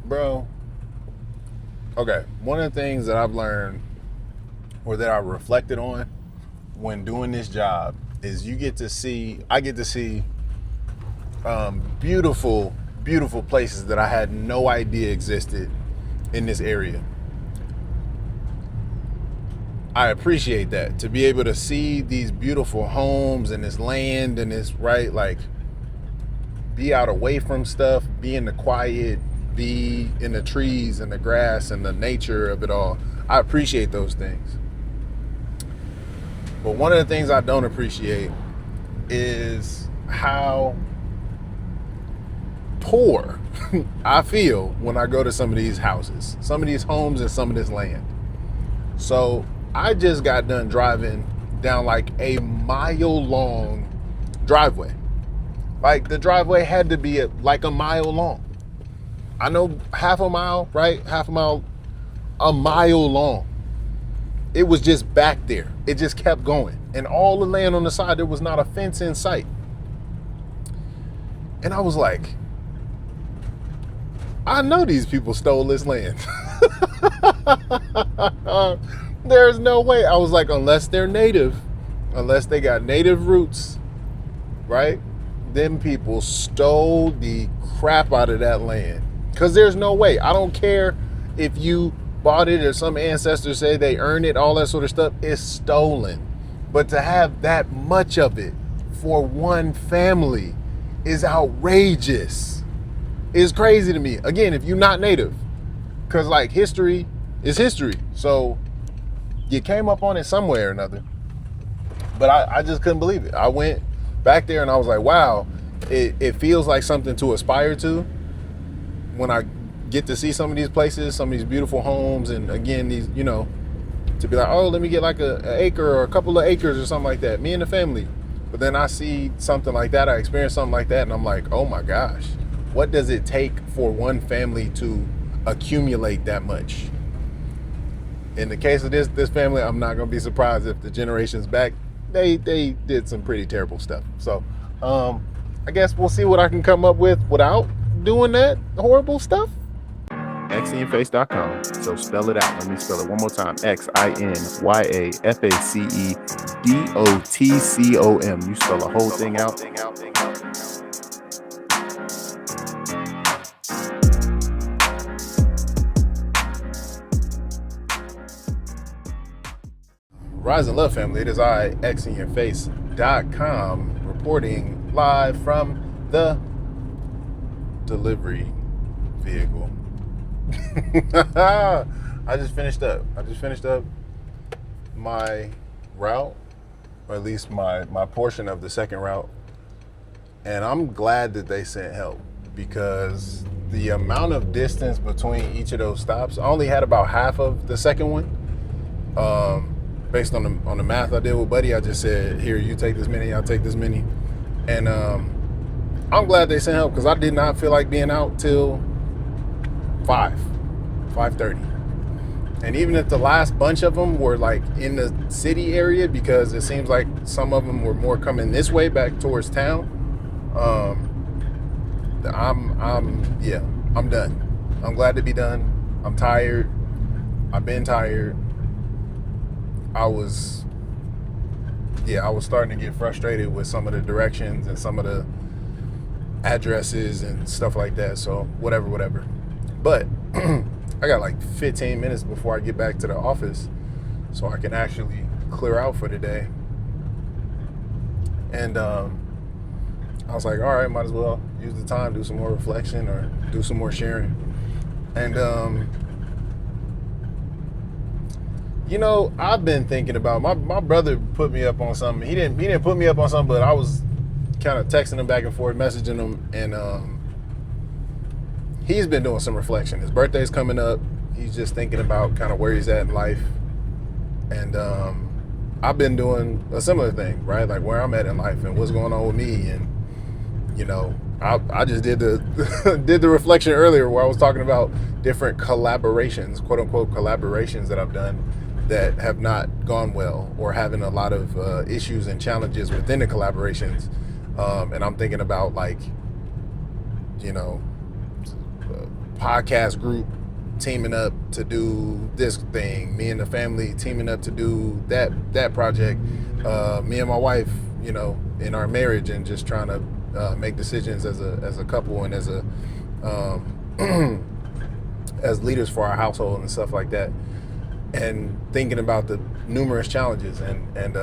Bro, okay. One of the things that I've learned or that I reflected on when doing this job is I get to see beautiful, beautiful places that I had no idea existed in this area. I appreciate that, to be able to see these beautiful homes and this land and this, right, like, be out away from stuff, be in the quiet, be in the trees and the grass and the nature of it all. I appreciate those things. But one of the things I don't appreciate is how poor I feel when I go to some of these houses, some of these homes, and some of this land. So I just got done driving down like a mile long driveway. Like, the driveway had to be like a mile long. I know half a mile, right? Half a mile, a mile long. It was just back there. It just kept going. And all the land on the side, there was not a fence in sight. And I was like, I know these people stole this land. There's no way. I was like, unless they're native, unless they got native roots, right? Them people stole the crap out of that land. Because there's no way. I don't care if you bought it or some ancestors say they earned it, all that sort of stuff. It's stolen. But to have that much of it for one family is outrageous. It's crazy to me. Again, if you're not native, because like history is history. So you came up on it somewhere or another. But I just couldn't believe it. I went back there and I was like, wow, it feels like something to aspire to when I get to see some of these places, some of these beautiful homes, and again, these, you know, to be like, oh, let me get like an acre or a couple of acres or something like that, me and the family. But then I see something like that, I experience something like that, and I'm like, oh my gosh, what does it take for one family to accumulate that much? In the case of this family, I'm not gonna be surprised if the generations back, they did some pretty terrible stuff. So I guess we'll see what I can come up with without doing that horrible stuff. xInYaFaceDotCom. So spell it out. Let me spell it one more time. xInYaFaceDotCom. You spell the whole thing out. Rise and love, family. It is I, xInYaFace.com, reporting live from the delivery vehicle. I just finished up my route, or at least my portion of the second route, and I'm glad that they sent help, because the amount of distance between each of those stops, I only had about half of the second one. Based on the math I did with Buddy, I just said, here, you take this many, I'll take this many. And I'm glad they sent help, because I did not feel like being out till 5:30. And even if the last bunch of them were like in the city area, because it seems like some of them were more coming this way back towards town, I'm done. I'm glad to be done. I'm tired. I've been tired. I was starting to get frustrated with some of the directions and some of the addresses and stuff like that. So whatever. But I got like 15 minutes before I get back to the office, so I can actually clear out for the day. And I was like, all right, might as well use the time, do some more reflection or do some more sharing. And you know, I've been thinking about, my brother put me up on something. He didn't put me up on something, but I was kind of texting him back and forth, messaging him, and he's been doing some reflection. His birthday's coming up. He's just thinking about kind of where he's at in life. And I've been doing a similar thing, right? Like where I'm at in life and what's going on with me. And, you know, I just did the reflection earlier where I was talking about different collaborations, quote unquote collaborations that I've done that have not gone well, or having a lot of issues and challenges within the collaborations. And I'm thinking about, like, you know, podcast group teaming up to do this thing, me and the family teaming up to do that project, me and my wife, you know, in our marriage, and just trying to make decisions as a couple and as a as leaders for our household and stuff like that, and thinking about the numerous challenges, and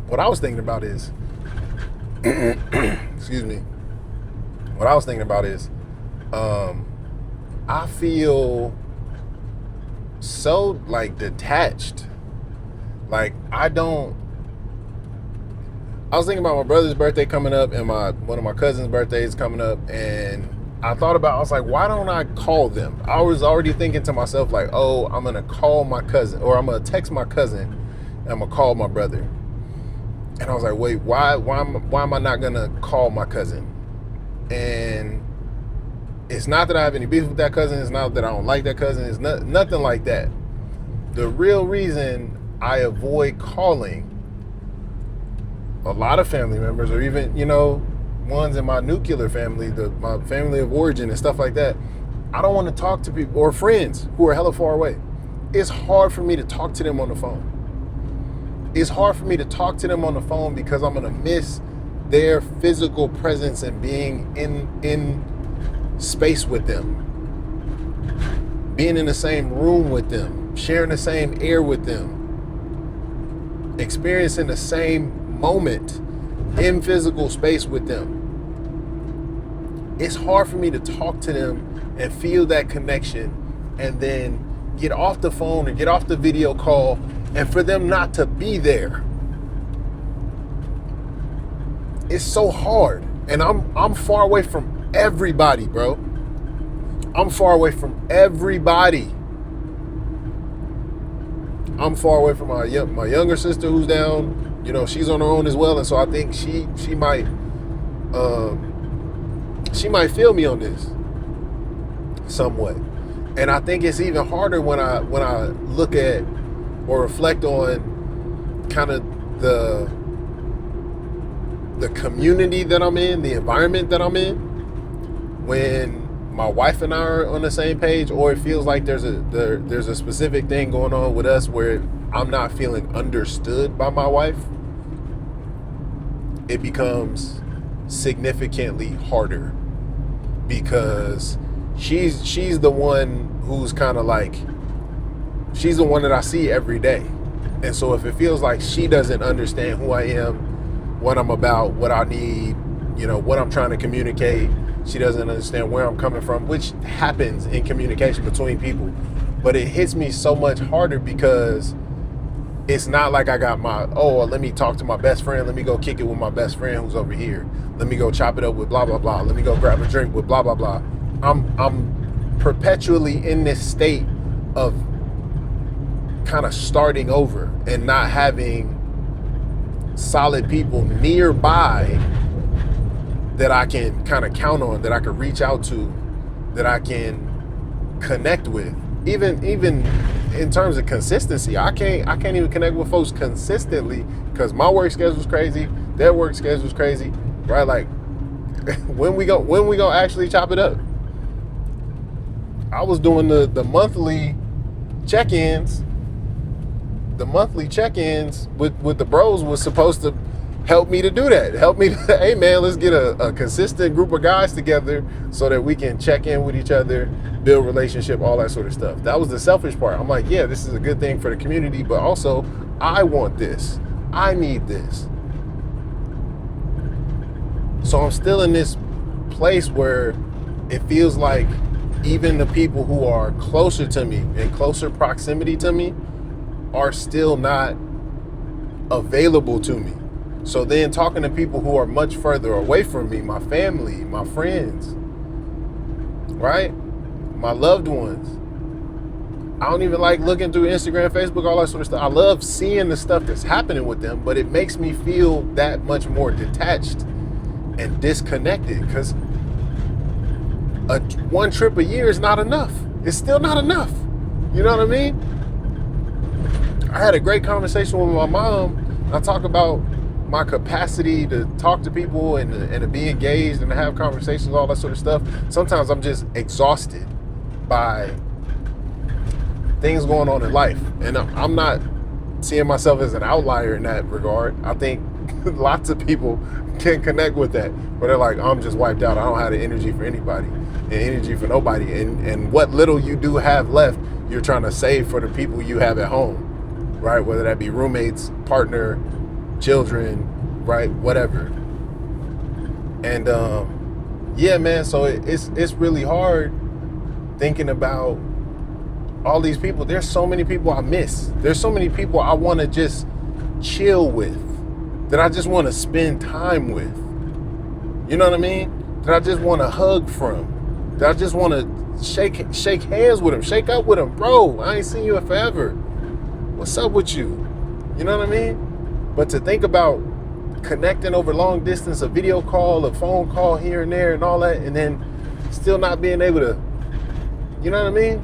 what I was thinking about is excuse me, what I was thinking about is I feel so like detached. Like I was thinking about my brother's birthday coming up and one of my cousin's birthdays coming up, and I was like, why don't I call them? I was already thinking to myself like, oh, I'm gonna call my cousin, or I'm gonna text my cousin and I'm gonna call my brother. And I was like, wait, why am I not gonna call my cousin? And it's not that I have any beef with that cousin. It's not that I don't like that cousin. It's nothing like that. The real reason I avoid calling a lot of family members, or even, you know, ones in my nuclear family, my family of origin and stuff like that, I don't want to talk to people, or friends who are hella far away. It's hard for me to talk to them on the phone. It's hard for me to talk to them on the phone because I'm gonna miss their physical presence and being in space with them, being in the same room with them, sharing the same air with them, experiencing the same moment in physical space with them. It's hard for me to talk to them and feel that connection, and then get off the phone or get off the video call and for them not to be there. It's so hard. And I'm far away from everybody, bro. I'm far away from everybody. I'm far away from my younger sister who's down. You know, she's on her own as well, and so I think she might feel me on this somewhat. And I think it's even harder when I look at or reflect on kind of the community that I'm in, the environment that I'm in, when my wife and I are on the same page, or it feels like there's a specific thing going on with us where I'm not feeling understood by my wife. It becomes significantly harder because she's the one who's kind of like, she's the one that I see every day. And so if it feels like she doesn't understand who I am, what I'm about, what I need, you know, what I'm trying to communicate, she doesn't understand where I'm coming from, which happens in communication between people. But it hits me so much harder because it's not like I got let me talk to my best friend. Let me go kick it with my best friend who's over here. Let me go chop it up with blah, blah, blah. Let me go grab a drink with blah, blah, blah. I'm perpetually in this state of kind of starting over and not having solid people nearby that I can kind of count on, that I can reach out to, that I can connect with. Even in terms of consistency, I can't even connect with folks consistently because my work schedule's crazy, their work schedule's crazy, right? Like when we gonna actually chop it up? I was doing the monthly check-ins. The monthly check-ins with the bros was supposed to help me to do that. Help me to, hey man, let's get a consistent group of guys together so that we can check in with each other, build relationship, all that sort of stuff. That was the selfish part. I'm like, yeah, this is a good thing for the community, but also I want this. I need this. So I'm still in this place where it feels like even the people who are closer to me, in closer proximity to me, are still not available to me. So then talking to people who are much further away from me, my family, my friends, right? My loved ones. I don't even like looking through Instagram, Facebook, all that sort of stuff. I love seeing the stuff that's happening with them, but it makes me feel that much more detached and disconnected because one trip a year is not enough. It's still not enough. You know what I mean? I had a great conversation with my mom. I talk about my capacity to talk to people and to be engaged and to have conversations, all that sort of stuff. Sometimes I'm just exhausted. by things going on in life. And I'm not seeing myself as an outlier in that regard. I think lots of people can connect with that, where they're like, I'm just wiped out. I don't have the energy for anybody and energy for nobody. And what little you do have left, you're trying to save for the people you have at home, right? Whether that be roommates, partner, children, right? Whatever. And yeah, man, so it's really hard thinking about all these people. There's so many people I miss. There's so many people I want to just chill with, that I just want to spend time with. You know what I mean? That I just want to hug from. That I just want to shake hands with them, shake up with them. Bro, I ain't seen you in forever. What's up with you? You know what I mean? But to think about connecting over long distance, a video call, a phone call here and there and all that, and then still not being able to, you know what I mean?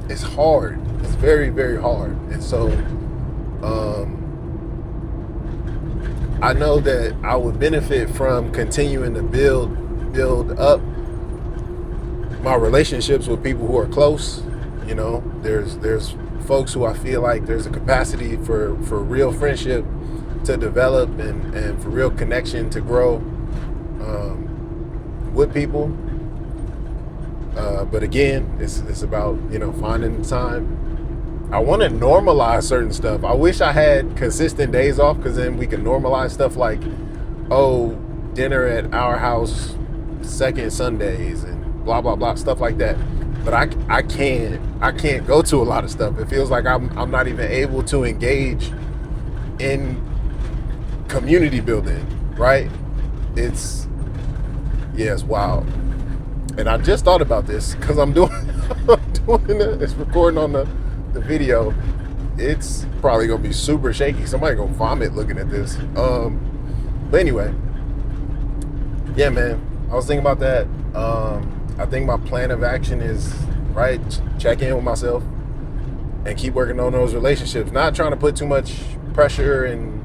It's hard. It's very, very hard. And so I know that I would benefit from continuing to build up my relationships with people who are close. You know, there's folks who I feel like there's a capacity for real friendship to develop and for real connection to grow with people. But again, it's about, you know, finding time. I want to normalize certain stuff. I wish I had consistent days off, because then we can normalize stuff like, oh, dinner at our house second Sundays and blah blah blah, stuff like that. But I can't go to a lot of stuff. It feels like I'm not even able to engage in community building, right? It's wild. And I just thought about this because I'm doing it's recording on the video. It's probably gonna be super shaky. Somebody gonna vomit looking at this. But anyway, yeah, man, I was thinking about that. I think my plan of action is, right, check in with myself and keep working on those relationships. Not trying to put too much pressure and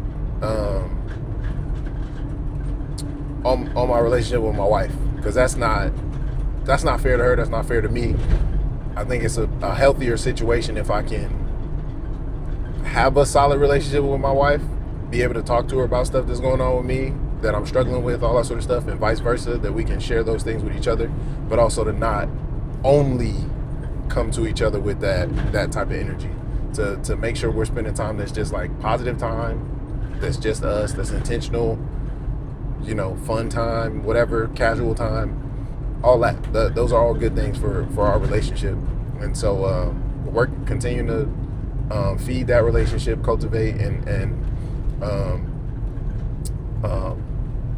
on my relationship with my wife, because that's not fair to her. That's not fair to me. I think it's a healthier situation if I can have a solid relationship with my wife, be able to talk to her about stuff that's going on with me, that I'm struggling with, all that sort of stuff, and vice versa, that we can share those things with each other, but also to not only come to each other with that type of energy, to make sure we're spending time that's just like positive time, that's just us, that's intentional, you know, fun time, whatever, casual time, all that. Those are all good things for our relationship. And so continuing to feed that relationship, cultivate and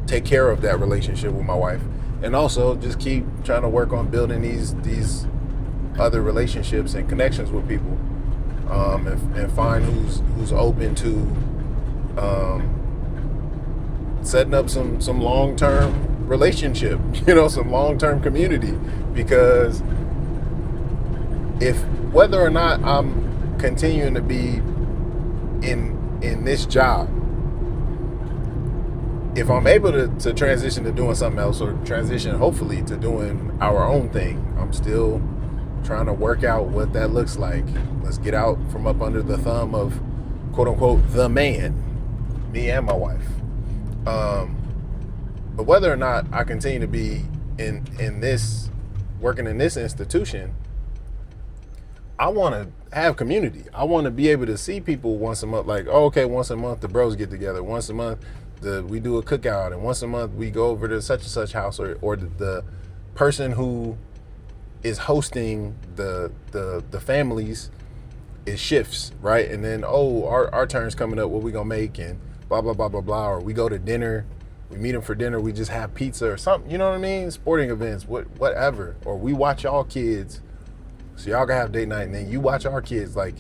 take care of that relationship with my wife, and also just keep trying to work on building these other relationships and connections with people, and find who's open to setting up some long-term relationship, you know, some long-term community. Because if whether or not I'm continuing to be in this job, if I'm able to transition to doing something else, or transition hopefully to doing our own thing, I'm still trying to work out what that looks like. Let's get out from up under the thumb of quote unquote the man, me and my wife. But whether or not I continue to be in this, working in this institution, I want to have community. I want to be able to see people once a month. Like, oh, okay, once a month the bros get together. Once a month we do a cookout, and once a month we go over to such and such house, or the person who is hosting the families, it shifts, right? And then, oh, our turn's coming up, what we gonna make, and blah blah blah blah blah. Or we go to dinner, we meet them for dinner, we just have pizza or something, you know what I mean? Sporting events, whatever. Or we watch y'all kids, so y'all can have date night, and then you watch our kids. Like,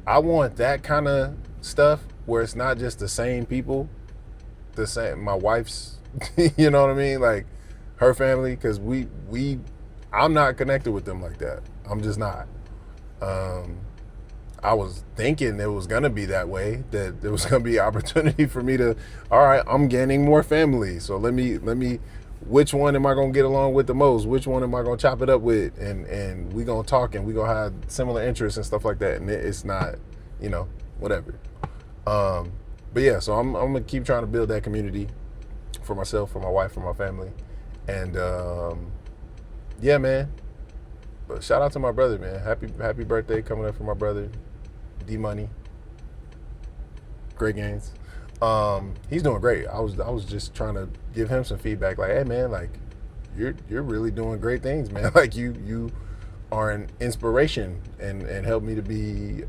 I want that kind of stuff where it's not just the same people, the same, my wife's, you know what I mean? Like her family, because I'm not connected with them like that. I'm just not. I was thinking it was gonna be that way, that there was gonna be opportunity for me to, all right, I'm gaining more family, so let me which one am I gonna get along with the most? Which one am I gonna chop it up with? And we gonna talk and we gonna have similar interests and stuff like that. And it's not, whatever. But yeah, so I'm gonna keep trying to build that community for myself, for my wife, for my family. And yeah, man. But shout out to my brother, man. Happy birthday coming up for my brother, D Money. Great Gains. He's doing great. I was just trying to give him some feedback, like, hey man, like you're really doing great things, man. Like you are an inspiration and help me to be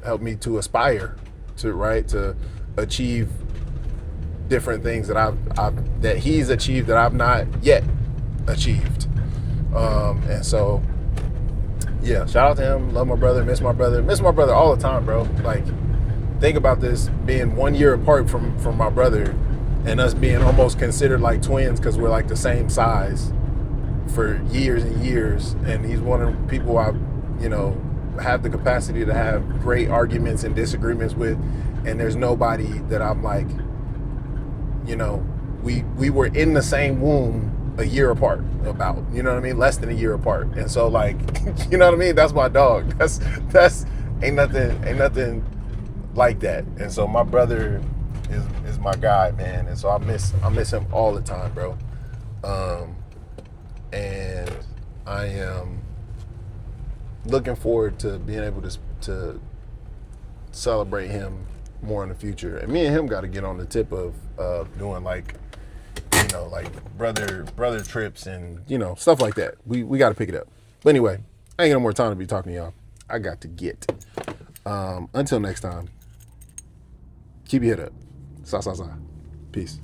help me to aspire to achieve different things that that he's achieved that I've not yet achieved. And so yeah, shout out to him. Love my brother, miss my brother all the time, bro. Like, think about this being 1 year apart from my brother and us being almost considered like twins because we're like the same size for years and years. And he's one of the people I, have the capacity to have great arguments and disagreements with. And there's nobody that I'm like, we were in the same womb a year apart about, less than a year apart. And so like, that's my dog. That's ain't nothing like that. And so my brother is my guy, man. And so I miss him all the time, bro. And I am looking forward to being able to celebrate him more in the future. And me and him got to get on the tip of doing like brother trips and stuff like that. We got to pick it up. But anyway, I ain't got no more time to be talking to y'all. I got to get. Until next time. Keep your head up. Sa. Peace.